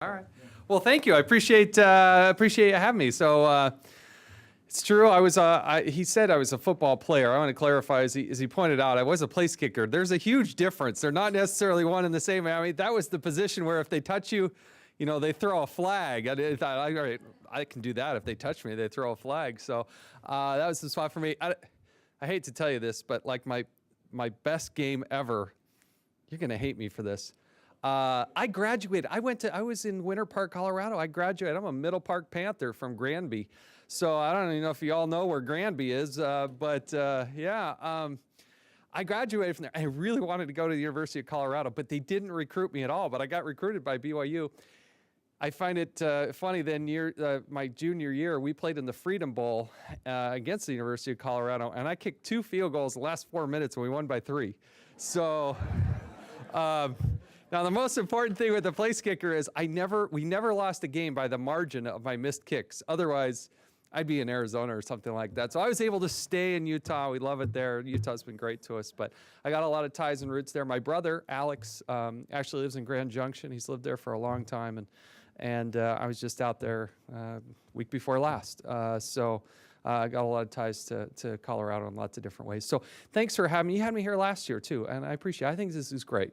All right. Well, thank you. I appreciate you having me. So it's true. He said I was a football player. I want to clarify, as he pointed out, I was a place kicker. There's a huge difference. They're not necessarily one and the same. I mean, that was the position where if they touch you, they throw a flag. I thought, all right, I can do that. If they touch me, they throw a flag. So that was the spot for me. I hate to tell you this, but like my best game ever, you're going to hate me for this. I graduated. I was in Winter Park, Colorado. I graduated. I'm a Middle Park Panther from Granby. So I don't even know if you all know where Granby is, but I graduated from there. I really wanted to go to the University of Colorado, but they didn't recruit me at all. But I got recruited by BYU. I find it funny, then my junior year, we played in the Freedom Bowl against the University of Colorado, and I kicked 2 field goals the last 4 minutes, and we won by 3. So now the most important thing with the place kicker is we never lost a game by the margin of my missed kicks. Otherwise, I'd be in Arizona or something like that. So I was able to stay in Utah. We love it there. Utah's been great to us, but I got a lot of ties and roots there. My brother, Alex, actually lives in Grand Junction. He's lived there for a long time, and I was just out there week before last. So I got a lot of ties to Colorado in lots of different ways. So thanks for having me. You had me here last year too, and I appreciate it. I think this is great.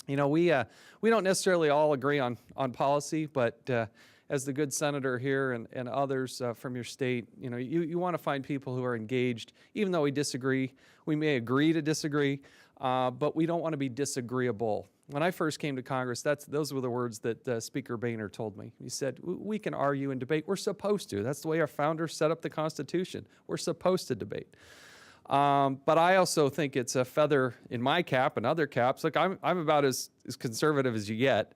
We don't necessarily all agree on policy, but as the good senator here and others from your state, you want to find people who are engaged, even though we disagree. We may agree to disagree, but we don't want to be disagreeable. When I first came to Congress, those were the words that Speaker Boehner told me. He said, we can argue and debate. We're supposed to. That's the way our founders set up the Constitution. We're supposed to debate. But I also think it's a feather in my cap and other caps. Look, I'm about as conservative as you get.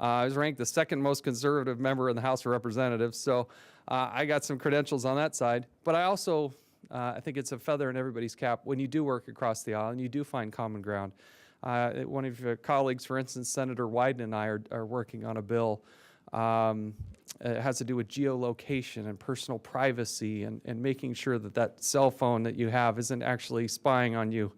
I was ranked the second most conservative member in the House of Representatives, so I got some credentials on that side. But I also I think it's a feather in everybody's cap when you do work across the aisle and you do find common ground. One of your colleagues, for instance, Senator Wyden and I are working on a bill. It has to do with geolocation and personal privacy and making sure that cell phone that you have isn't actually spying on you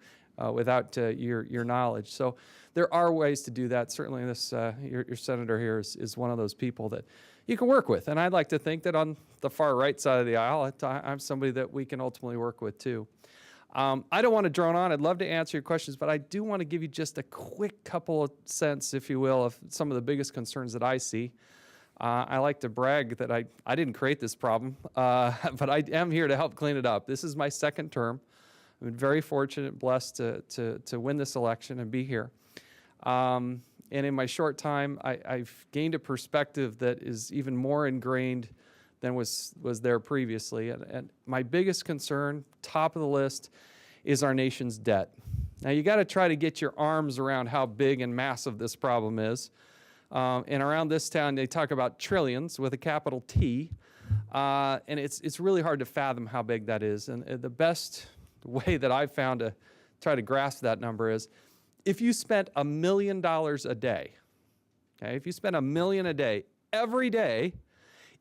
without your knowledge. So there are ways to do that. Certainly this, your senator here is one of those people that you can work with. And I'd like to think that on the far right side of the aisle, I'm somebody that we can ultimately work with too. I don't want to drone on. I'd love to answer your questions, but I do want to give you just a quick couple of cents, if you will, of some of the biggest concerns that I see. I like to brag that I didn't create this problem, but I am here to help clean it up. This is my second term. I've been very fortunate and blessed to win this election and be here. And in my short time, I've gained a perspective that is even more ingrained than was there previously. And my biggest concern, top of the list, is our nation's debt. Now, you got to try to get your arms around how big and massive this problem is. And around this town, they talk about trillions with a capital T. And it's really hard to fathom how big that is. And the best way that I've found to try to grasp that number is if you spent $1 million a day, okay, if you spent $1 million a day every day,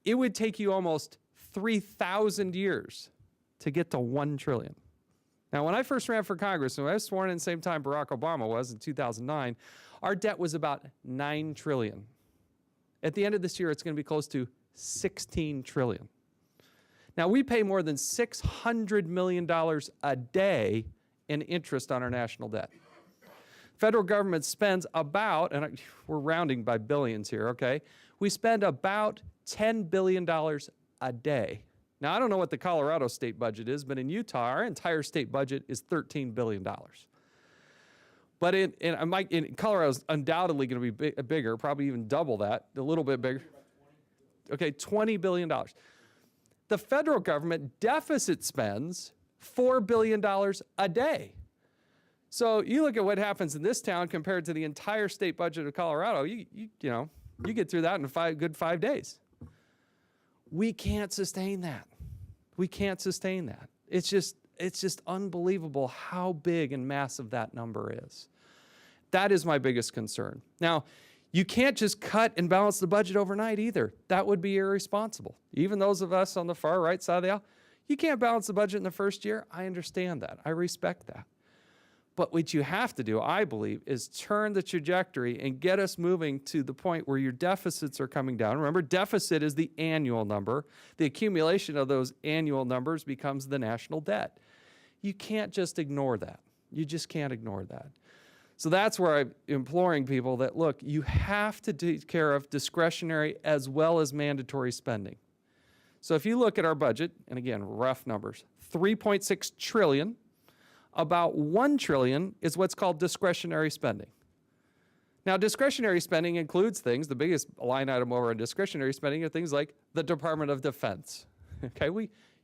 it would take you almost 3,000 years to get to 1 trillion. Now, when I first ran for Congress, and I was sworn in the same time Barack Obama was in 2009, our debt was about 9 trillion. At the end of this year, it's going to be close to 16 trillion. Now, we pay more than $600 million a day in interest on our national debt. Federal government spends about, and we're rounding by billions here, okay? We spend about $10 billion a day. Now, I don't know what the Colorado state budget is, but in Utah, our entire state budget is $13 billion. But in Colorado's undoubtedly going to be bigger, probably even double that, a little bit bigger. Okay, $20 billion. The federal government deficit spends $4 billion a day. So you look at what happens in this town compared to the entire state budget of Colorado, you get through that in a good 5 days. We can't sustain that. We can't sustain that. It's just unbelievable how big and massive that number is. That is my biggest concern. Now, you can't just cut and balance the budget overnight either. That would be irresponsible. Even those of us on the far right side of the aisle, you can't balance the budget in the first year. I understand that. I respect that. But what you have to do, I believe, is turn the trajectory and get us moving to the point where your deficits are coming down. Remember, deficit is the annual number. The accumulation of those annual numbers becomes the national debt. You can't just ignore that. You just can't ignore that. So that's where I'm imploring people that, look, you have to take care of discretionary as well as mandatory spending. So if you look at our budget, and again, rough numbers, $3.6 trillion, about $1 trillion is what's called discretionary spending. Now, discretionary spending includes things, the biggest line item over in discretionary spending are things like the Department of Defense. Okay,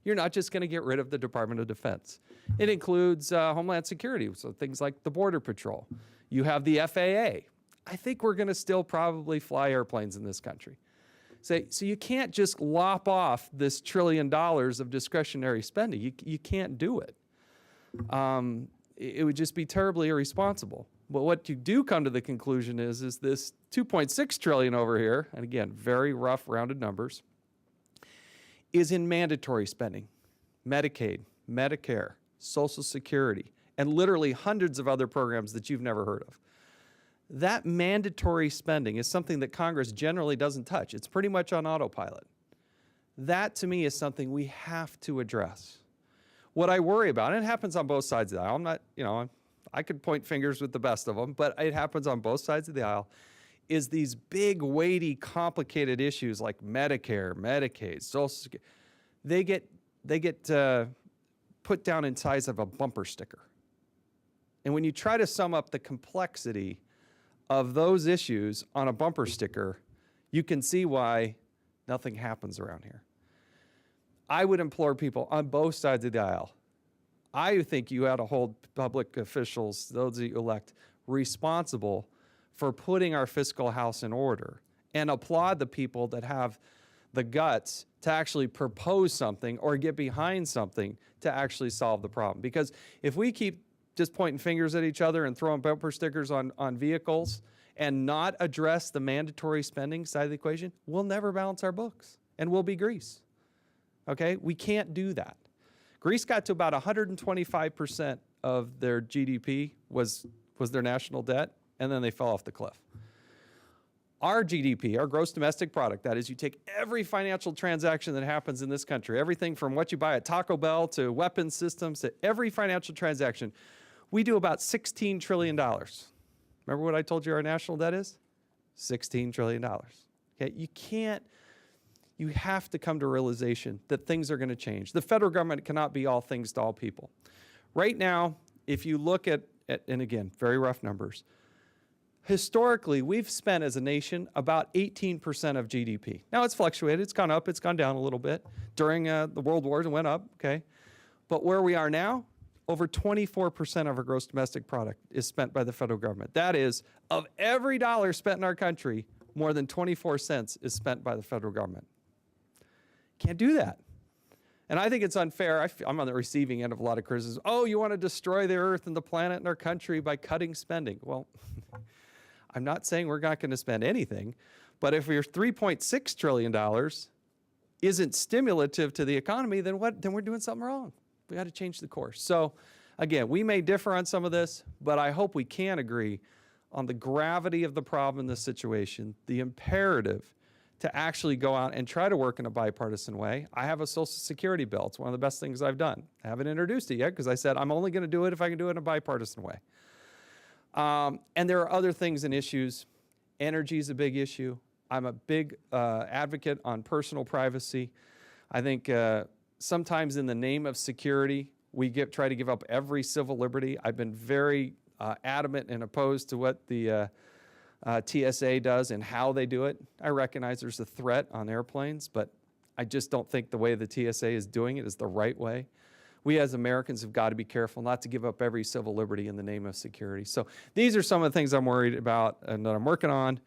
you're not just going to get rid of the Department of Defense. It includes Homeland Security, so things like the Border Patrol. You have the FAA. I think we're going to still probably fly airplanes in this country. So you can't just lop off this $1 trillion of discretionary spending. You can't do it. It would just be terribly irresponsible. But what you do come to the conclusion is this $2.6 trillion over here, and again, very rough rounded numbers, is in mandatory spending, Medicaid, Medicare, Social Security, and literally hundreds of other programs that you've never heard of. That mandatory spending is something that Congress generally doesn't touch. It's pretty much on autopilot. That, to me, is something we have to address. What I worry about, and it happens on both sides of the aisle, I'm not, I could point fingers with the best of them, but it happens on both sides of the aisle, is these big, weighty, complicated issues like Medicare, Medicaid, Social Security, they get put down in size of a bumper sticker. And when you try to sum up the complexity of those issues on a bumper sticker, you can see why nothing happens around here. I would implore people on both sides of the aisle. I think you ought to hold public officials, those that you elect, responsible for putting our fiscal house in order, and applaud the people that have the guts to actually propose something or get behind something to actually solve the problem. Because if we keep just pointing fingers at each other and throwing bumper stickers on vehicles and not address the mandatory spending side of the equation, we'll never balance our books, and we'll be Greece. Okay? We can't do that. Greece got to about 125% of their GDP was their national debt, and then they fell off the cliff. Our GDP, our gross domestic product, that is, you take every financial transaction that happens in this country, everything from what you buy at Taco Bell to weapons systems to every financial transaction, we do about $16 trillion. Remember what I told you our national debt is? $16 trillion. Okay? You have to come to a realization that things are going to change. The federal government cannot be all things to all people. Right now, if you look at and again, very rough numbers, historically, we've spent as a nation about 18% of GDP. Now, it's fluctuated. It's gone up. It's gone down a little bit. During the World Wars, it went up, okay? But where we are now, over 24% of our gross domestic product is spent by the federal government. That is, of every dollar spent in our country, more than 24 cents is spent by the federal government. Can't do that. And I think it's unfair. I'm on the receiving end of a lot of criticism. Oh, you want to destroy the earth and the planet and our country by cutting spending. Well, I'm not saying we're not going to spend anything, but if your $3.6 trillion isn't stimulative to the economy, then what? Then we're doing something wrong. We got to change the course. So again, we may differ on some of this, but I hope we can agree on the gravity of the problem in this situation, the imperative to actually go out and try to work in a bipartisan way. I have a Social Security bill. It's one of the best things I've done. I haven't introduced it yet because I said I'm only going to do it if I can do it in a bipartisan way. And there are other things and issues. Energy is a big issue. I'm a big advocate on personal privacy. I think sometimes in the name of security, we try to give up every civil liberty. I've been very adamant and opposed to what the TSA does and how they do it. I recognize there's a threat on airplanes, but I just don't think the way the TSA is doing it is the right way. We as Americans have got to be careful not to give up every civil liberty in the name of security. So these are some of the things I'm worried about and that I'm working on.